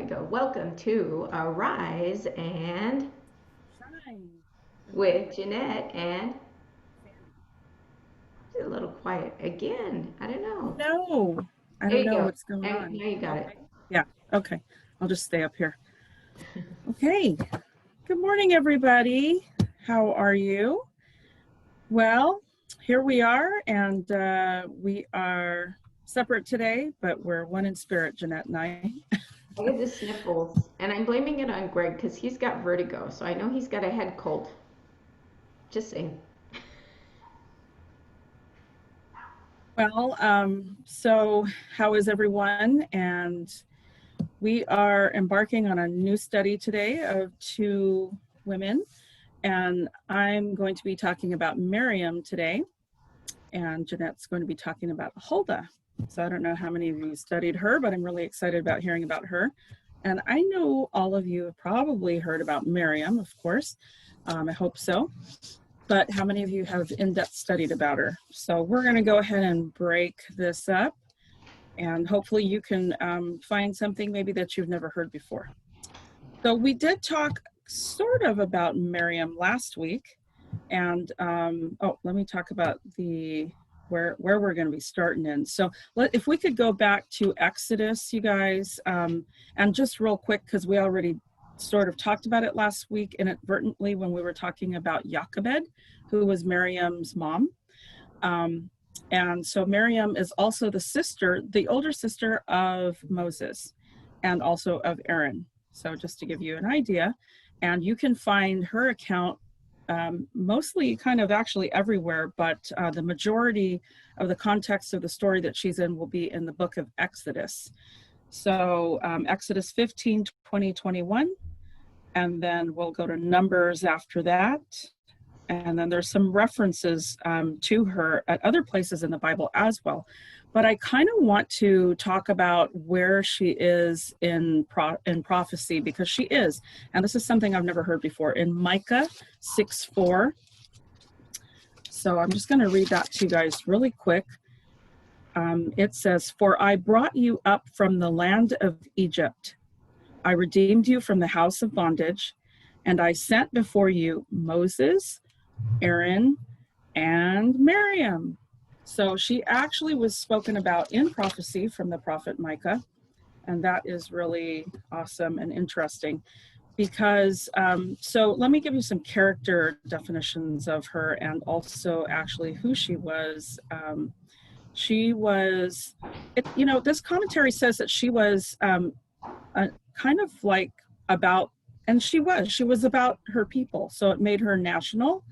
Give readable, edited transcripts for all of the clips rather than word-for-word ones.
we go. Welcome to Arise and Shine. Good morning, with Jeanette and Sandy. it's a little quiet again. I don't know. No, I There don't you know go. what's going And on. now you got it. Okay. Yeah. Okay. I'll just stay up here. Okay. Good morning, everybody. How are you? Well, here we are, and we are separate today, but we're one in spirit, Jeanette and I. I get the sniffles, and I'm blaming it on Greg because he's got vertigo, so I know he's got a head cold. Just saying. Well, so how is everyone? And we are embarking on a new study today of two women. And I'm going to be talking about Miriam today, and Jeanette's going to be talking about Huldah. So I don't know how many of you studied her, but I'm really excited about hearing about her. And I know all of you have probably heard about Miriam, of course. I hope so. But how many of you have in-depth studied about her? So we're going to go ahead and break this up, and hopefully you can find something maybe that you've never heard before. So we did talk sort of about Miriam last week, and let me talk about the where we're going to be starting in. So if we could go back to Exodus, you guys, and just real quick, because we already sort of talked about it last week inadvertently when we were talking about Jochebed, who was Miriam's mom. And so Miriam is also the older sister of Moses and also of Aaron. So just to give you an idea, and you can find her account mostly kind of actually everywhere, but the majority of the context of the story that she's in will be in the book of Exodus. So Exodus 15, 20, 21, and then we'll go to Numbers after that. And then there's some references to her at other places in the Bible as well. But I kind of want to talk about where she is in prophecy, because she is, and this is something I've never heard before, in Micah 6:4. So I'm just going to read that to you guys really quick. It says, "For I brought you up from the land of Egypt. I redeemed you from the house of bondage, and I sent before you Moses, Aaron, and Miriam." So she actually was spoken about in prophecy from the prophet Micah. And that is really awesome and interesting because, so let me give you some character definitions of her and also actually who she was. She was, this commentary says that she was a, kind of like about, and she was about her people. So it made her national.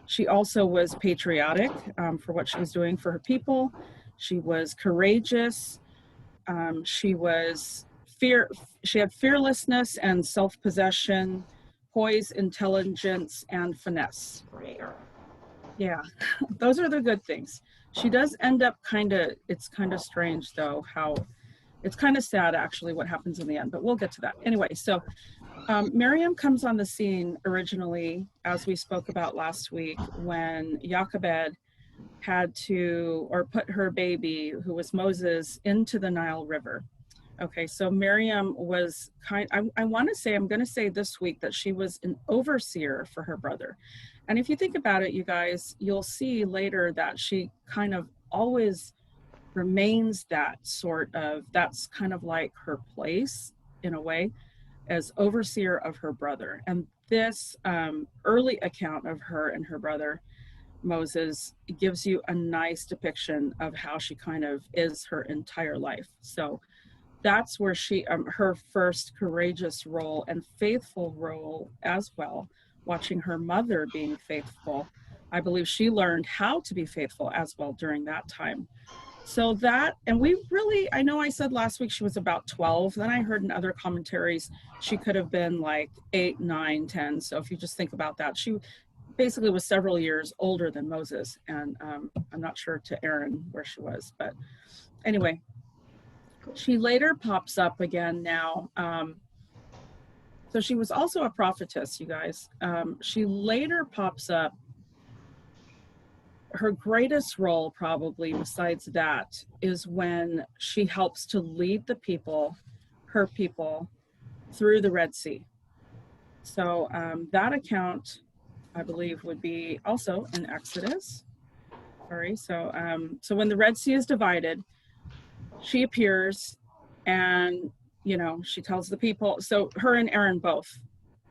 She also was patriotic for what she was doing for her people. She was courageous. She was she had fearlessness and self-possession, poise, intelligence, and finesse. Rare. Yeah, those are the good things. She does end up it's kind of strange though, how it's kind of sad actually what happens in the end, but we'll get to that. Anyway, so Miriam comes on the scene originally, as we spoke about last week, when Jochebed had to, or put her baby, who was Moses, into the Nile River. Okay, so Miriam was I want to say, I'm going to say this week that she was an overseer for her brother. And if you think about it, you guys, you'll see later that she kind of always remains that's kind of like her place in a way, as overseer of her brother. And this early account of her and her brother Moses gives you a nice depiction of how she kind of is her entire life. So that's where her first courageous role and faithful role as well, watching her mother being faithful. I believe she learned how to be faithful as well during that time. So that, and we really, I know I said last week she was about 12. Then I heard in other commentaries she could have been like 8, 9, 10. So if you just think about that, she basically was several years older than Moses. And I'm not sure to Aaron where she was. But anyway, she later pops up again now. So she was also a prophetess, you guys. She later pops up. Her greatest role, probably besides that, is when she helps to lead the people, her people, through the Red Sea. So that account, I believe, would be also in Exodus. Sorry. So when the Red Sea is divided, she appears, and she tells the people. So her and Aaron both.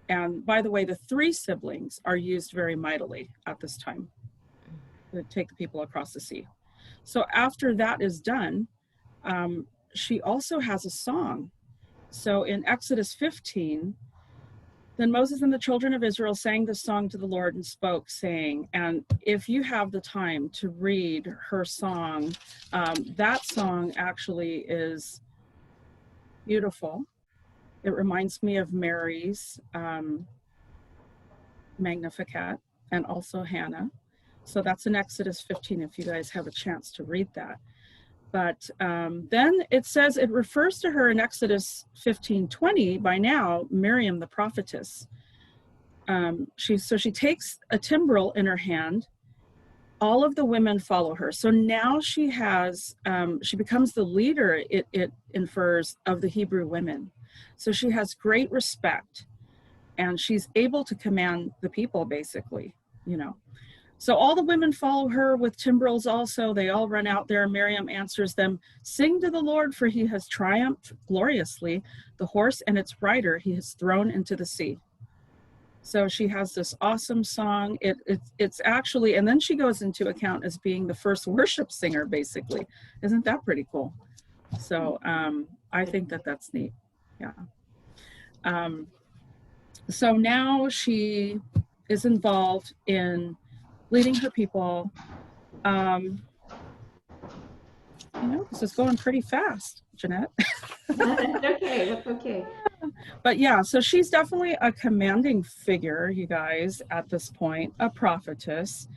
And by the way, the 3 siblings are used very mightily at this time to take the people across the sea. So after that is done, she also has a song. So in Exodus 15, then Moses and the children of Israel sang this song to the Lord and spoke, saying, and if you have the time to read her song, that song actually is beautiful. It reminds me of Mary's Magnificat and also Hannah. So that's in Exodus 15 if you guys have a chance to read that. But then it says, it refers to her in Exodus 15:20, by now, Miriam the prophetess. She takes a timbrel in her hand. All of the women follow her. So now she becomes the leader, it infers, of the Hebrew women. So she has great respect, and she's able to command the people, basically. So all the women follow her with timbrels also. They all run out there. Miriam answers them, sing to the Lord, for he has triumphed gloriously. The horse and its rider he has thrown into the sea. So she has this awesome song. It's actually, and then she goes into account as being the first worship singer, basically. Isn't that pretty cool? So I think that's neat. Yeah. So now she is involved in leading her people. This is going pretty fast, Jeanette. That's okay. That's okay. But yeah, so she's definitely a commanding figure, you guys, at this point, a prophetess,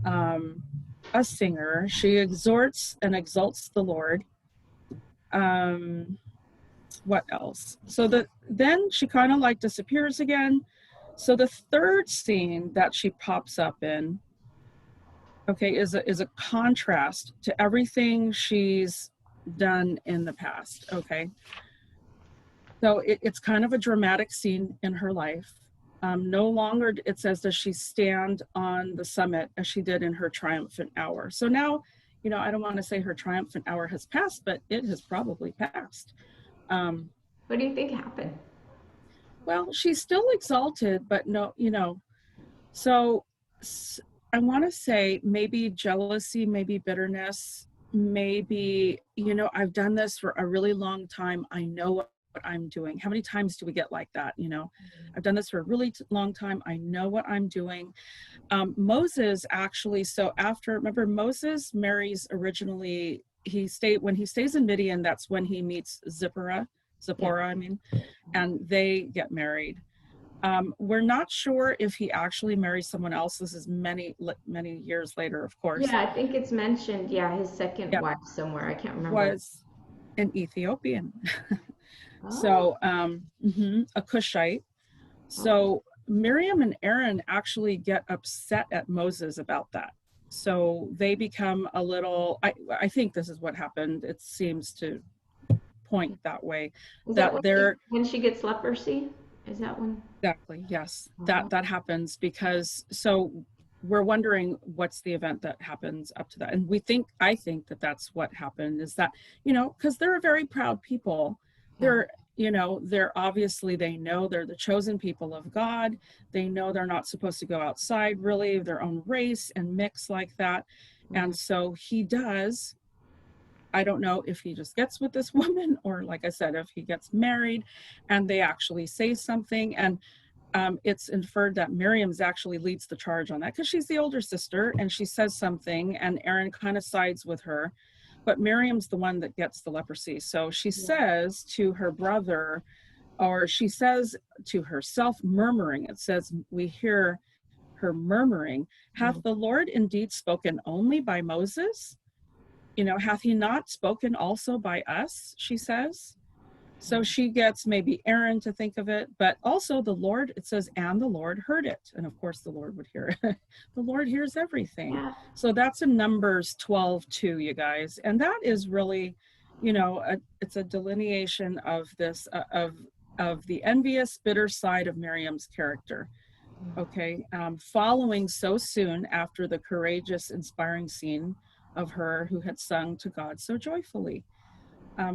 a singer. She exhorts and exalts the Lord. What else? So then she kind of like disappears again. So the third scene that she pops up in, okay, is a contrast to everything she's done in the past. Okay. So it's kind of a dramatic scene in her life. No longer, it says, does she stand on the summit as she did in her triumphant hour. So now, I don't want to say her triumphant hour has passed, but it has probably passed. What do you think happened? Well, she's still exalted, but no, so I want to say maybe jealousy, maybe bitterness, maybe, I've done this for a really long time. I know what I'm doing. How many times do we get like that? I've done this for a really long time. I know what I'm doing. Moses actually, so remember Moses marries originally, when he stays in Midian, that's when he meets Zipporah, and they get married. We're not sure if he actually marries someone else. This is many, many years later, of course. Yeah, I think it's mentioned, his second wife somewhere. I can't remember. Was an Ethiopian. Oh. So, a Cushite. So Miriam and Aaron actually get upset at Moses about that. So they become a little, I think this is what happened. It seems to point that way. Is that when she gets leprosy? Is that when? Exactly, yes. That happens because, so we're wondering what's the event that happens up to that. And I think that's what happened, is that, because they're a very proud people. They're obviously, they know they're the chosen people of God. They know they're not supposed to go outside really of their own race and mix like that. And so he does. I don't know if he just gets with this woman, or like I said, if he gets married and they actually say something. And it's inferred that Miriam's actually leads the charge on that because she's the older sister, and she says something and Aaron kind of sides with her. But Miriam's the one that gets the leprosy. So she says to her brother, or she says to herself, murmuring, it says, we hear her murmuring, hath the Lord indeed spoken only by Moses? Hath he not spoken also by us, she says. So she gets maybe Aaron to think of it, but also the Lord, it says, and the Lord heard it. And of course the Lord would hear it. The Lord hears everything. Yeah. So that's in Numbers 12:2, you guys. And that is really, it's a delineation of this, of of the envious, bitter side of Miriam's character. Okay, following so soon after the courageous, inspiring scene of her who had sung to God so joyfully.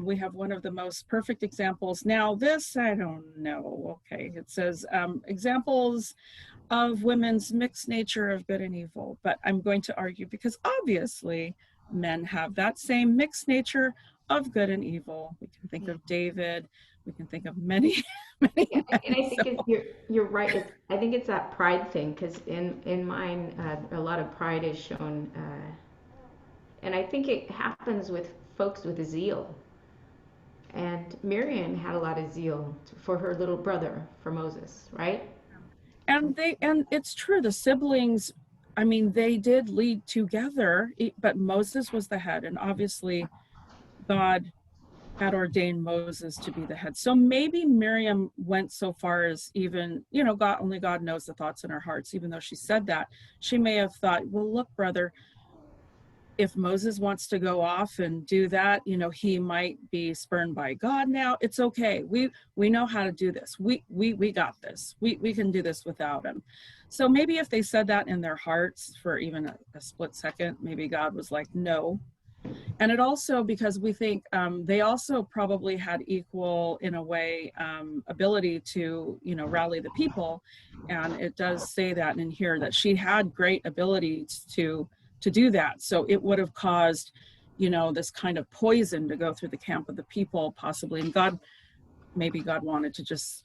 We have one of the most perfect examples. Now, this, I don't know. Okay, it says examples of women's mixed nature of good and evil, but I'm going to argue because obviously men have that same mixed nature of good and evil. We can think Yeah. of David, we can think of many, many Yeah, and men. I think So, you're right. I think it's that pride thing because in mine a lot of pride is shown, and I think it happens with folks with zeal. And Miriam had a lot of zeal for her little brother, for Moses, right? and it's true, the siblings, I mean, they did lead together, but Moses was the head, and obviously God had ordained Moses to be the head. So maybe Miriam went so far as even, God, only God knows the thoughts in her hearts, even though she said that. She may have thought, well, look, brother, if Moses wants to go off and do that, he might be spurned by God now. It's okay. We know how to do this. We got this. We can do this without him. So maybe if they said that in their hearts for even a split second, maybe God was like, no. And it also, because we think they also probably had equal, in a way, ability to, rally the people. And it does say that in here that she had great ability to do that. So it would have caused, this kind of poison to go through the camp of the people, possibly. And maybe God wanted to just,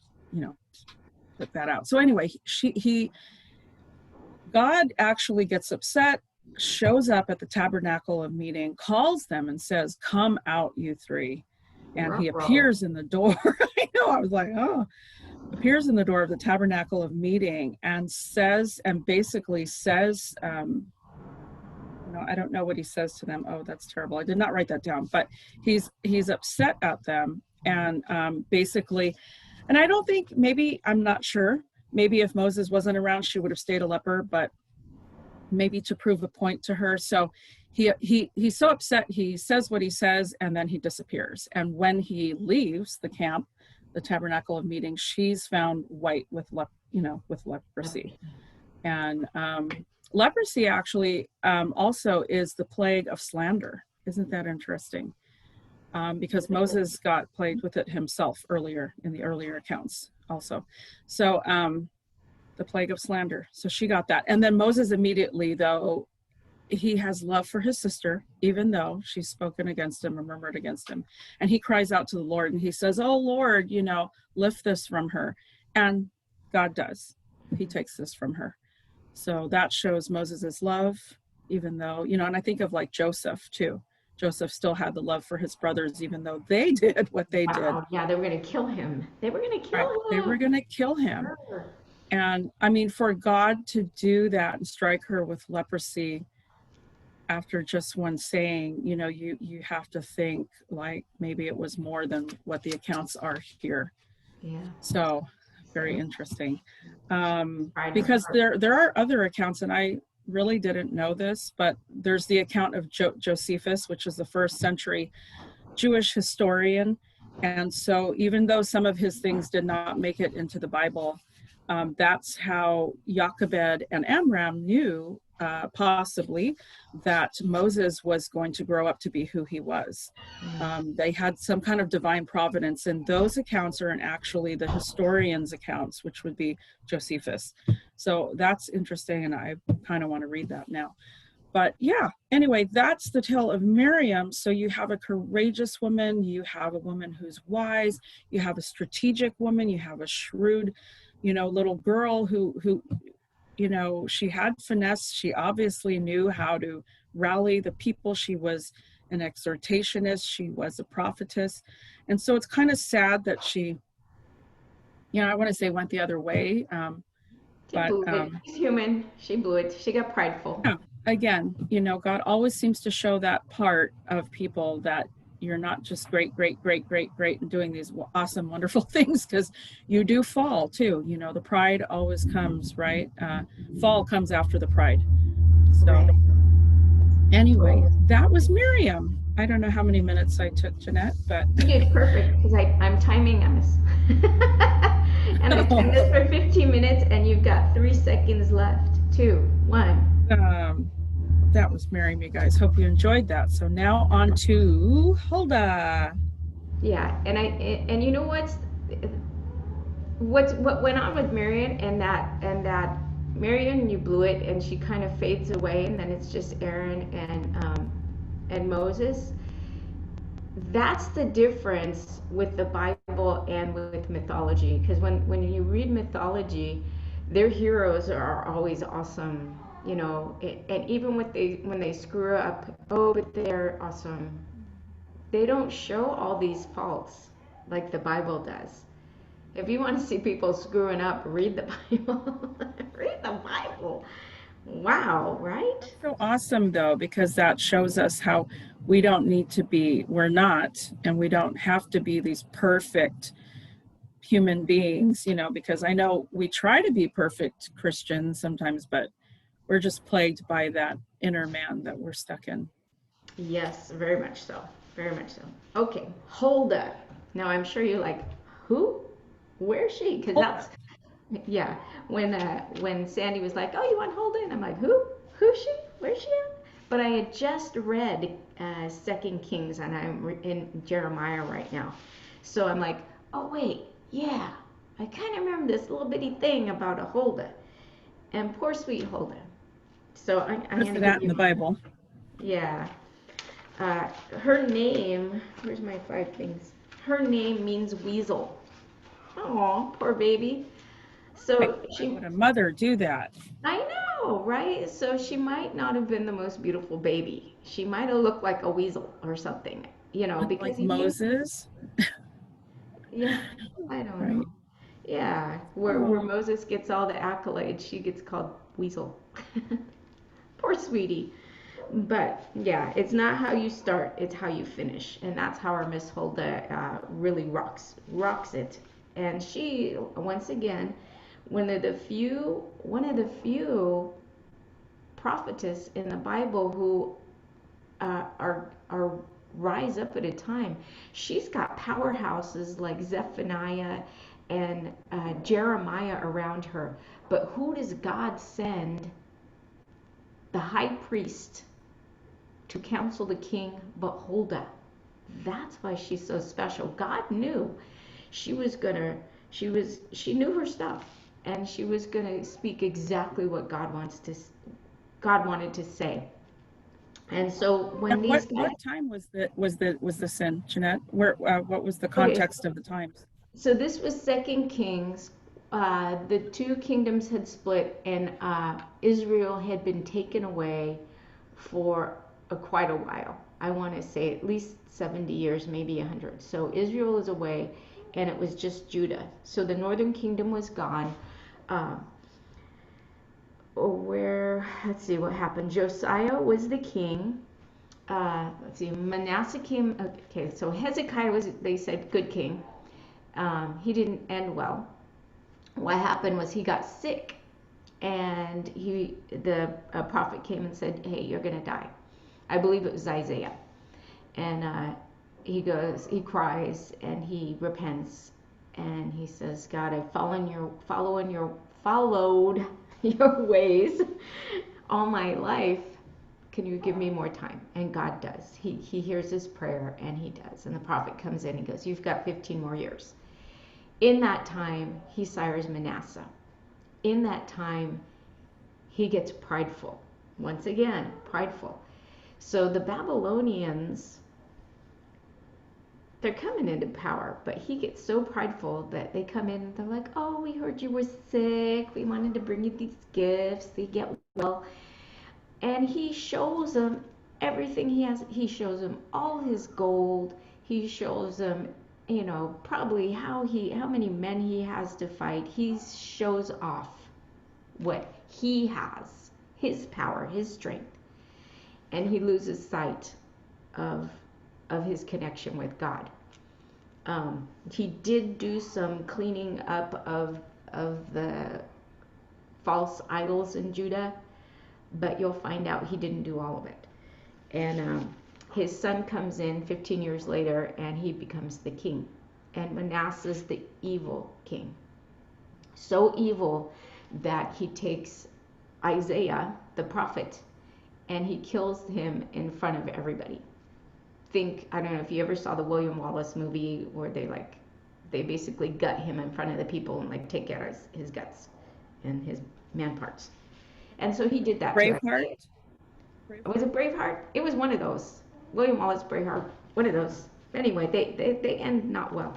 put that out. So anyway, God actually gets upset, shows up at the tabernacle of meeting, calls them and says, come out, you three. And he Ruh-roh. appears in the door. I know, I was like, oh, appears in the door of the tabernacle of meeting and basically says, I don't know what he says to them. Oh, that's terrible. I did not write that down, but he's upset at them. And basically, and I don't think, maybe, I'm not sure, maybe if Moses wasn't around, she would have stayed a leper, but maybe to prove a point to her. So he's so upset, he says what he says, and then he disappears. And when he leaves the camp, the tabernacle of meeting, she's found white with leprosy. And leprosy actually also is the plague of slander. Isn't that interesting? Because Moses got plagued with it himself earlier in the earlier accounts also. So the plague of slander. So she got that. And then Moses immediately, though, he has love for his sister, even though she's spoken against him or murmured against him. And he cries out to the Lord and he says, oh, Lord, lift this from her. And God does. He takes this from her. So that shows Moses's love, even though, and I think of like Joseph too. Joseph still had the love for his brothers, even though they did what they did. Yeah, they were going to kill him. They were going to kill Right. him. They were going to kill him. Sure. And I mean, for God to do that and strike her with leprosy after just one saying, you have to think like maybe it was more than what the accounts are here. Yeah. So very interesting. Because there are other accounts, and I really didn't know this, but there's the account of Josephus, which is the first century Jewish historian. And so even though some of his things did not make it into the Bible, that's how Jochebed and Amram knew possibly that Moses was going to grow up to be who he was. They had some kind of divine providence, and those accounts are in actually the historian's accounts, which would be Josephus. So that's interesting, and I kind of want to read that now. But yeah, anyway, that's the tale of Miriam. So you have a courageous woman, you have a woman who's wise, you have a strategic woman, you have a shrewd, little girl who she had finesse. She obviously knew how to rally the people. She was an exhortationist. She was a prophetess. And so it's kind of sad that she, I want to say went the other way. She blew it. She's human. She blew it. She got prideful. Yeah, again, God always seems to show that part of people that you're not just great and doing these awesome, wonderful things, because you do fall too. The pride always comes, right? Fall comes after the pride. So anyway, that was Miriam. I don't know how many minutes I took, Jeanette, but you did perfect because I'm timing us. And this for 15 minutes, and you've got 3 seconds left. 2, 1. That was Miriam, you guys. Hope you enjoyed that. So now on to Hulda. Yeah, and you know what went on with Marion, and that Marion, you blew it, and she kind of fades away, and then it's just Aaron and Moses. That's the difference with the Bible and with mythology, because when you read mythology, their heroes are always awesome, and even when they screw up, oh, but they're awesome. They don't show all these faults like the Bible does. If you want to see people screwing up, read the Bible. Read the Bible. Wow, right? That's so awesome, though, because that shows us how we don't need to be, we're not, and we don't have to be these perfect human beings, because I know we try to be perfect Christians sometimes, but we're just plagued by that inner man that we're stuck in. Yes, very much so. Very much so. Okay, Hulda. Now I'm sure you're like, who? Where's she? Because that's, yeah. When Sandy was like, oh, you want Hulda? And I'm like, who? Who's she? Where's she at? But I had just read 2 Kings, and I'm in Jeremiah right now. So I'm like, oh, wait, yeah. I kind of remember this little bitty thing about a Hulda. And poor sweet Hulda. So I'm Good going for to that give in you, the Bible. yeah. Her name, where's my 5 things? Her name means weasel. Oh, poor baby. So Why would a mother do that? I know, right? So she might not have been the most beautiful baby. She might have looked like a weasel or something, because Like he came, Moses, yeah, I don't know. right? Yeah, where Oh, Moses gets all the accolades, she gets called weasel. Poor sweetie. But yeah, it's not how you start, it's how you finish. And that's how our Miss Hulda really rocks it. And she, once again, one of the few prophetess in the Bible who are rise up at a time. She's got powerhouses like Zephaniah and Jeremiah around her. But who does God send? The high priest to counsel the king, but Huldah. That's why she's so special. God knew she was gonna, she knew her stuff, and she was gonna speak exactly what God wanted to say. And so and when these what guys, time was the sin, Jeanette? What was the okay, context of the times? so this was 2 Kings. The two kingdoms had split, and Israel had been taken away for quite a while. I want to say at least 70 years, maybe 100. So Israel is away, and it was just Judah. So the northern kingdom was gone. Uh, let's see what happened. Josiah was the king. Let's see, Manasseh came. Okay, so Hezekiah was, they said, good king. He didn't end well. What happened was he got sick, and the prophet came and said, hey, you're going to die. I believe it was Isaiah. And he cries, and he repents, and he says, God, I've followed your ways all my life. Can you give me more time? And God does. He hears his prayer, and he does. And the prophet comes in and goes, you've got 15 more years. In that time, he sires Manasseh. In that time, he gets prideful. Once again, prideful. So the Babylonians, they're coming into power, but he gets so prideful that they come in and they're like, oh, we heard you were sick. We wanted to bring you these gifts. They get well. And he shows them everything he has. He shows them all his gold. He shows them, probably how many men he has to fight. He shows off what he has, his power, his strength. And he loses sight of his connection with God. He did do some cleaning up of the false idols in Judah, but you'll find out he didn't do all of it. And his son comes in 15 years later, and he becomes the king. And Manasseh's the evil king. so evil that he takes Isaiah, the prophet, and he kills him in front of everybody. I don't know if you ever saw the William Wallace movie where they basically gut him in front of the people and like take out his guts and his man parts. And so he did that to Braveheart. Isaiah. Was it Braveheart? It was one of those. William Wallace, Braveheart, one of those. Anyway, they end not well.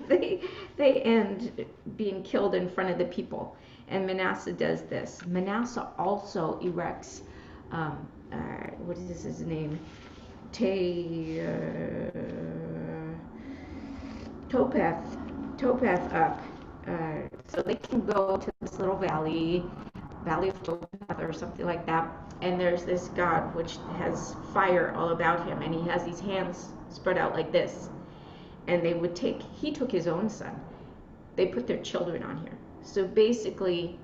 they end being killed in front of the people. And Manasseh does this. Manasseh also erects, what is his name? Topeth, Topeth up. So they can go to this little valley of Topeth or something like that. And there's this god which has fire all about him, and he has these hands spread out like this. And he took his own son. They put their children on here. So basically,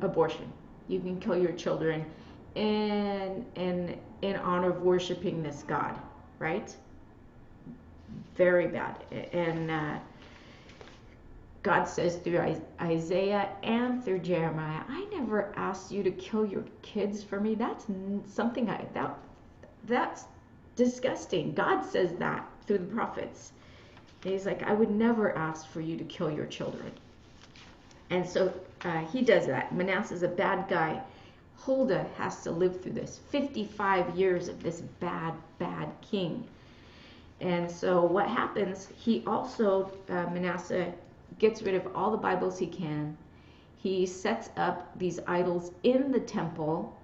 abortion. You can kill your children in honor of worshiping this god, right? Very bad. And God says through Isaiah and through Jeremiah, I never asked you to kill your kids for me. That's something that's disgusting. God says that through the prophets. And he's like, I would never ask for you to kill your children. And so he does that. Manasseh's a bad guy. Huldah has to live through this 55 years of this bad king. And so what happens, he also, Manasseh gets rid of all the Bibles he can. He sets up these idols in the temple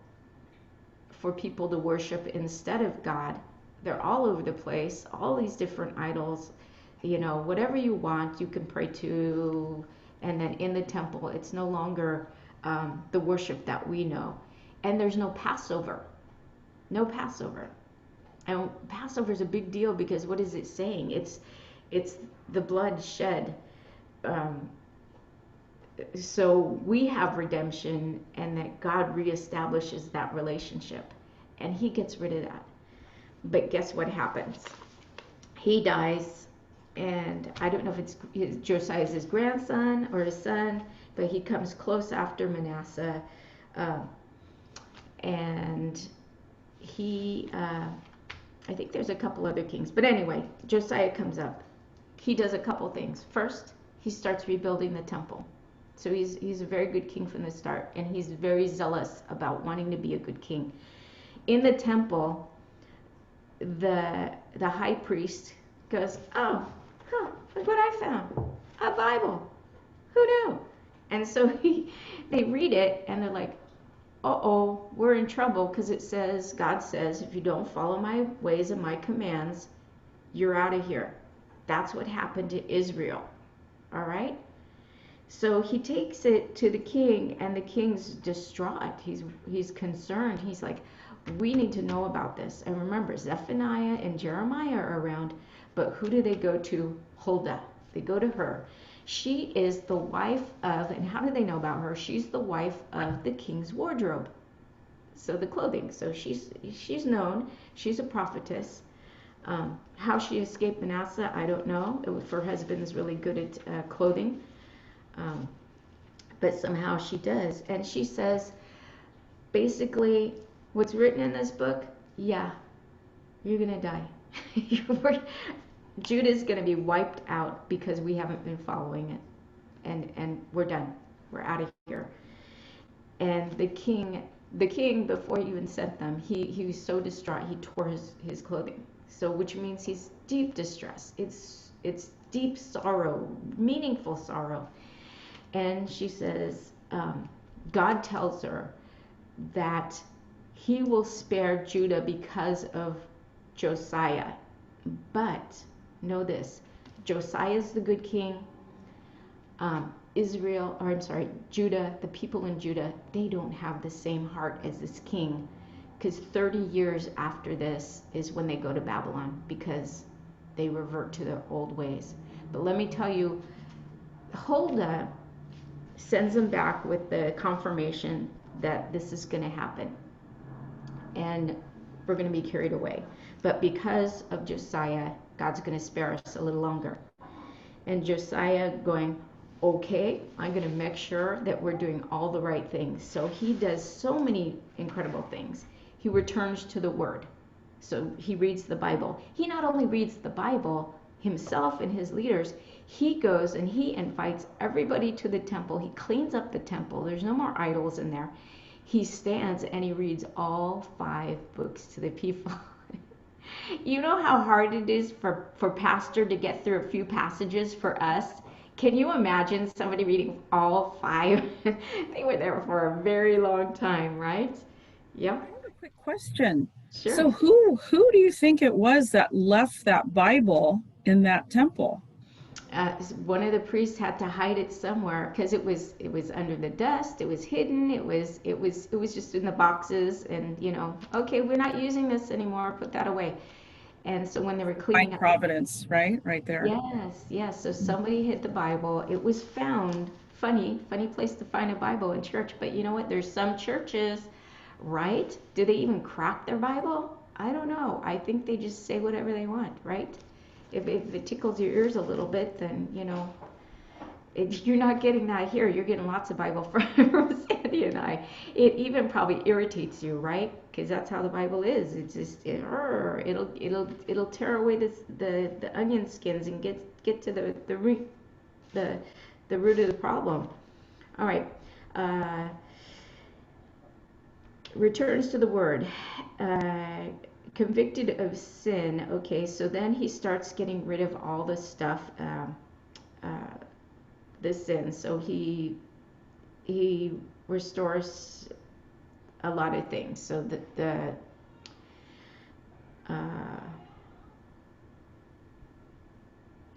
for people to worship instead of God. They're all over the place, all these different idols. Whatever you want, you can pray to. And then in the temple, it's no longer the worship that we know. And there's no Passover. No Passover. And Passover is a big deal because what is it saying? It's the blood shed. So we have redemption, and that God reestablishes that relationship, and he gets rid of that. But guess what happens? He dies, and I don't know if it's Josiah's his grandson or his son, but he comes close after Manasseh, and he, I think there's a couple other kings, but anyway, Josiah comes up. He does a couple things. First, he starts rebuilding the temple. So he's a very good king from the start, and he's very zealous about wanting to be a good king. In the temple, the high priest goes, look what I found, a Bible. Who knew? And so they read it, and they're like, we're in trouble, because it says, God says, if you don't follow my ways and my commands, you're out of here. That's what happened to Israel. All right? So he takes it to the king, and the king's distraught. He's concerned. He's like, we need to know about this. And remember, Zephaniah and Jeremiah are around, but who do they go to? Huldah. They go to her. She is the wife of, and how do they know about her? She's the wife of the king's wardrobe. So the clothing. So she's known. She's a prophetess. How she escaped Manasseh, I don't know. Her husband's really good at clothing. But somehow she does. And she says, basically, what's written in this book, yeah, you're going to die. Judah's going to be wiped out because we haven't been following it. And we're done. We're out of here. And the king, before he even sent them, he was so distraught, he tore his clothing. So, which means he's deep distress. It's deep sorrow, meaningful sorrow. And she says, God tells her that he will spare Judah because of Josiah. But know this, Josiah's the good king. Judah, the people in Judah, they don't have the same heart as this king, because 30 years after this is when they go to Babylon, because they revert to their old ways. But let me tell you, Huldah sends them back with the confirmation that this is going to happen, and we're going to be carried away. But because of Josiah, God's going to spare us a little longer. And Josiah going, okay, I'm going to make sure that we're doing all the right things. So he does so many incredible things. He returns to the Word. So he reads the Bible. He not only reads the Bible himself and his leaders, he goes and he invites everybody to the temple. He cleans up the temple. There's no more idols in there. He stands and he reads all 5 books to the people. You know how hard it is for pastor to get through a few passages for us? Can you imagine somebody reading all 5? They were there for a very long time, right? I Yep, have a quick question. sure. So who do you think it was that left that Bible in that temple? One of the priests had to hide it somewhere because it was under the dust. It was hidden. It was just in the boxes, and okay, we're not using this anymore. Put that away. And so when they were cleaning Divine up, providence, right? Right there. yes, yes. So somebody hid the Bible. It was found. Funny place to find a Bible in church. But you know what? There's some churches, right? Do they even crack their Bible? I don't know. I think they just say whatever they want, right? If it tickles your ears a little bit, then you're not getting that here. You're getting lots of Bible from Sandy and I. It even probably irritates you, right? Because that's how the Bible is. It's just it'll tear away the onion skins and get to the root of the problem. All right. Returns to the Word. Convicted of sin. Okay, so then he starts getting rid of all the stuff. The sin. So he restores a lot of things. So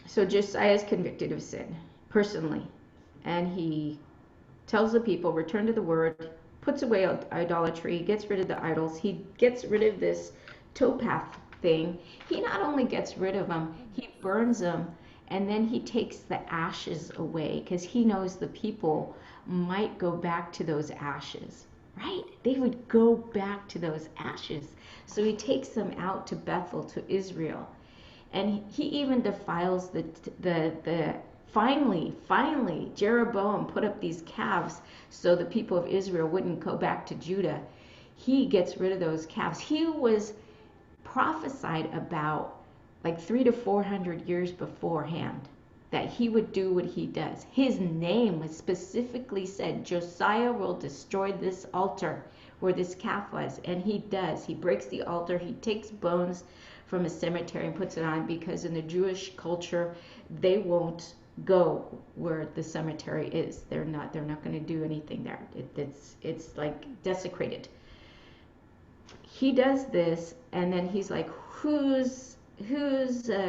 so Josiah is convicted of sin personally, and he tells the people return to the Word, puts away idolatry, gets rid of the idols. He gets rid of this towpath thing. He not only gets rid of them, he burns them. And then he takes the ashes away because he knows the people might go back to those ashes, right? They would go back to those ashes. So he takes them out to Bethel, to Israel. And he even defiles finally, Jeroboam put up these calves so the people of Israel wouldn't go back to Judah. He gets rid of those calves. He was prophesied about like 300 to 400 years beforehand that he would do what he does. His name was specifically said, Josiah will destroy this altar where this calf was. And he does. He breaks the altar. He takes bones from a cemetery and puts it on, because in the Jewish culture, they won't go where the cemetery is. They're not going to do anything there. It's like desecrated. He does this, and then he's like, whose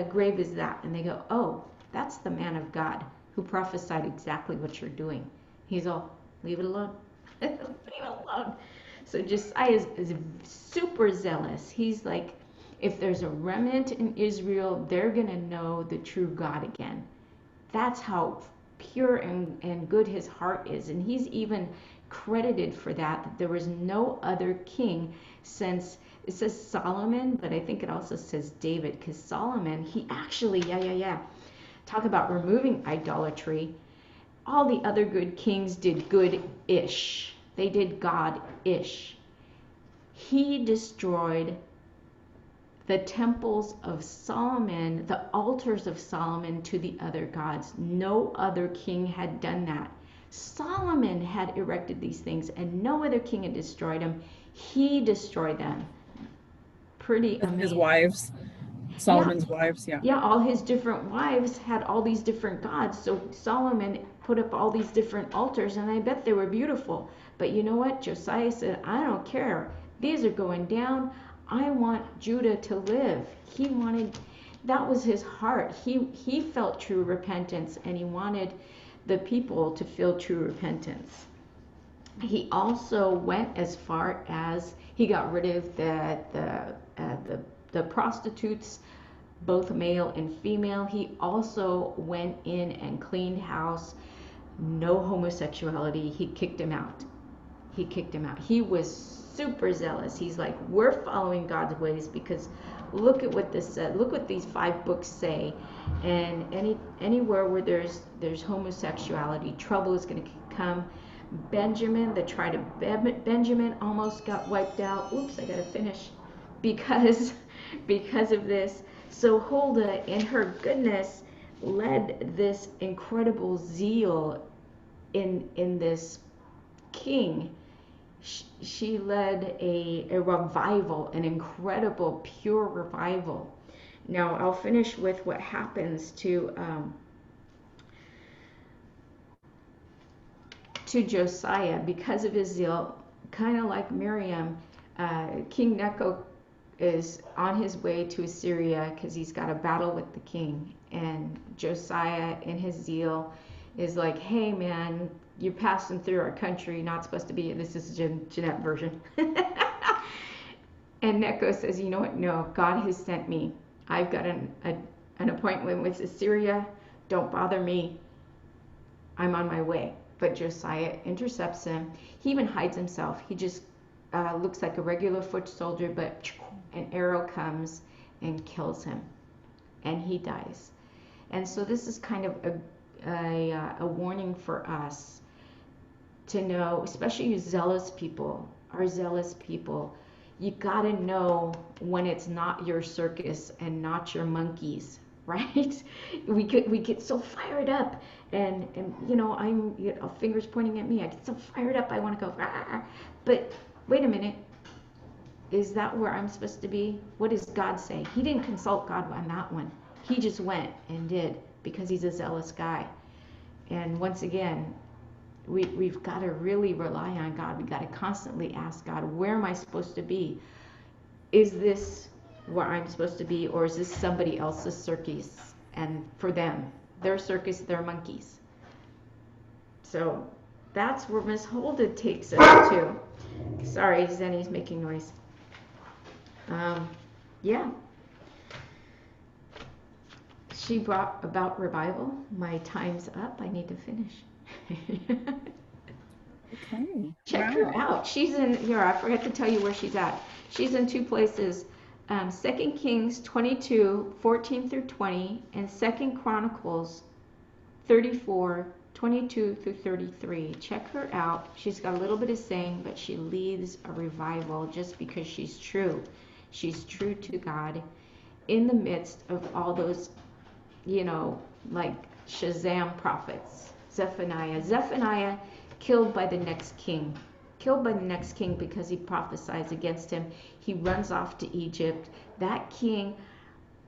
grave is that? And they go, oh, that's the man of God who prophesied exactly what you're doing. He's all, leave it alone. Leave it alone. So Josiah is super zealous. He's like, if there's a remnant in Israel, they're going to know the true God again. That's how pure and good his heart is. And he's even credited for that there was no other king since, it says Solomon, but I think it also says David, because Solomon, he actually, talk about removing idolatry. All the other good kings did good-ish. They did God-ish. He destroyed the temples of Solomon, the altars of Solomon to the other gods. No other king had done that. Solomon had erected these things, and no other king had destroyed them. He destroyed them. Pretty amazing. His wives, Yeah, Solomon's wives, yeah. yeah, all his different wives had all these different gods. So Solomon put up all these different altars, and I bet they were beautiful. But you know what? Josiah said, I don't care. These are going down. I want Judah to live. That was his heart. He felt true repentance, and he wanted the people to feel true repentance. He also went as far as he got rid of the prostitutes, both male and female. He also went in and cleaned house. No homosexuality. He kicked him out. He was super zealous. He's like, we're following God's ways because look at what this said, look what these 5 books say. And anywhere where there's homosexuality, trouble is going to come. Benjamin, the tribe of Benjamin almost got wiped out. Oops, I gotta finish because because of this. So Huldah, in her goodness, led this incredible zeal in this king. She led a revival, an incredible, pure revival. Now I'll finish with what happens to Josiah because of his zeal. Kind of like Miriam, King Necho is on his way to Assyria because he's got a battle with the king. And Josiah, in his zeal, is like, hey man, you're passing through our country, not supposed to be. This is Jeanette version. And Necho says, you know what? No, God has sent me. I've got an appointment with Assyria. Don't bother me. I'm on my way. But Josiah intercepts him. He even hides himself. He just looks like a regular foot soldier, but an arrow comes and kills him, and he dies. And so this is kind of a warning for us to know, especially you zealous people, our zealous people, you gotta know when it's not your circus and not your monkeys, right? We get so fired up, and you know, I'm, you know, fingers pointing at me. I get so fired up, I want to go, ah. But wait a minute, is that where I'm supposed to be? What does God say? He didn't consult God on that one. He just went and did because he's a zealous guy. And once again, we've got to really rely on God. We've got to constantly ask God, where am I supposed to be? Is this where I'm supposed to be, or is this somebody else's circus? And for them, their circus, their monkeys. So that's where Miss Holden takes us to. Sorry, Zenny's making noise. Yeah. She brought about revival. My time's up. I need to finish. Okay. Check her out. She's in here. I forgot to tell you where she's at. She's in 2 places. 2 Kings 22, 14 through 20, and 2 Chronicles 34, 22 through 33. Check her out. She's got a little bit of saying, but she leads a revival just because she's true. She's true to God in the midst of all those, you know, like Shazam prophets. Zephaniah killed by the next king. Killed by the next king because he prophesies against him. He runs off to Egypt. That king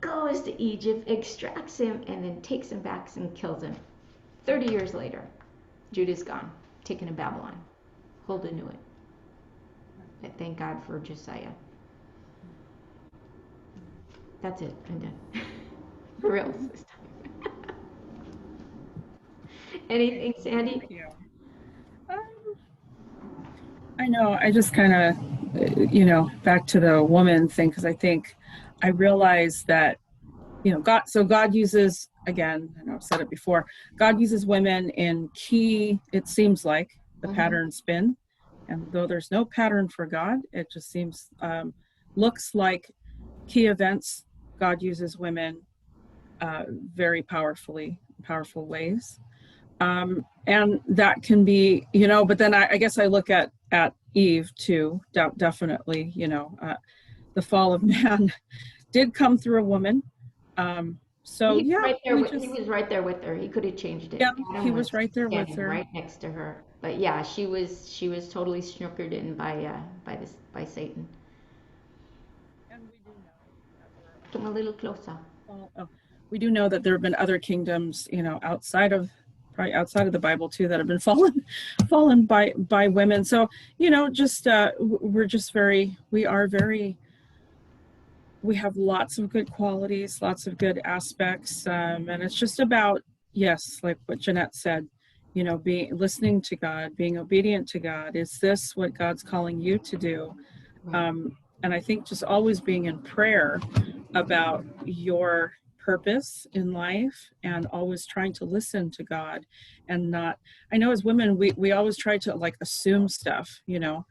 goes to Egypt, extracts him, and then takes him back and kills him. 30 years later, Judah's gone, taken to Babylon. Huldah knew it. But thank God for Josiah. That's it. I'm done. For real this time. Anything, Sandy? Thank you. I know. I just kind of, you know, back to the woman thing, because I think I realized that, you know, God uses, again, I know I've said it before, God uses women in key, it seems like, the pattern spin. And though there's no pattern for God, it just seems, looks like key events, God uses women very powerful ways. And that can be, you know, but then I guess I look at Eve too, definitely, you know, the fall of man did come through a woman. So he was yeah, right there he was right there with her. He could have changed it. yeah, Adam he was right there with standing her. right next to her. But yeah, she was totally snookered in by Satan. And we do know that there are Come a little closer. we do know that there have been other kingdoms, you know, probably outside of the Bible too, that have been fallen by women. So, you know, just we have lots of good qualities, lots of good aspects, and it's just about, yes, like what Jeanette said, you know, listening to God, being obedient to God. Is this what God's calling you to do? Right. And I think just always being in prayer about your purpose in life, and always trying to listen to God, and not, I know as women, we always try to like assume stuff, you know,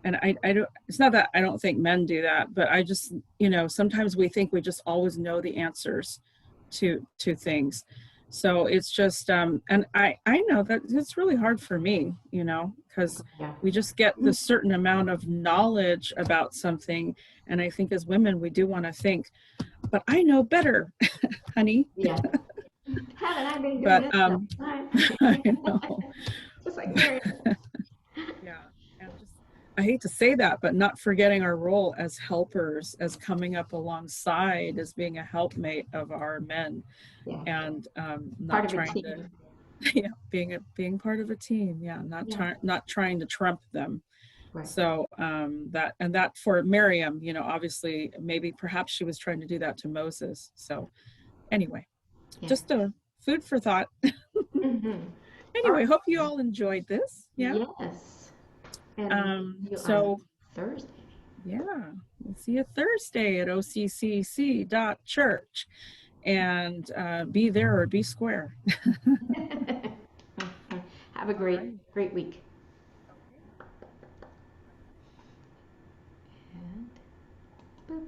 and I don't, it's not that I don't think men do that, but I just, you know, sometimes we think we just always know the answers to things. So it's just, and I know that it's really hard for me, you know, because Yeah. we just get the certain amount of knowledge about something. And I think as women, we do want to think, but I know better, honey. Yeah. Haven't I been doing But this the whole time? I know. Just like Mary. Yeah. And just, I hate to say that, but not forgetting our role as helpers, as coming up alongside, as being a helpmate of our men, Yeah. and Part not of a trying to, team. yeah, being part of a team. Yeah, Yeah. not trying to trump them. Right. So that, and that for Miriam, you know, obviously maybe perhaps she was trying to do that to Moses. So anyway, Yeah. just a food for thought. Mm-hmm. All Anyway, right. hope you all enjoyed this. Yeah. Yes. And see you on So Thursday. yeah, we'll see you Thursday at occc.church, and be there or be square. Have a All right. great week. Okay. And boop.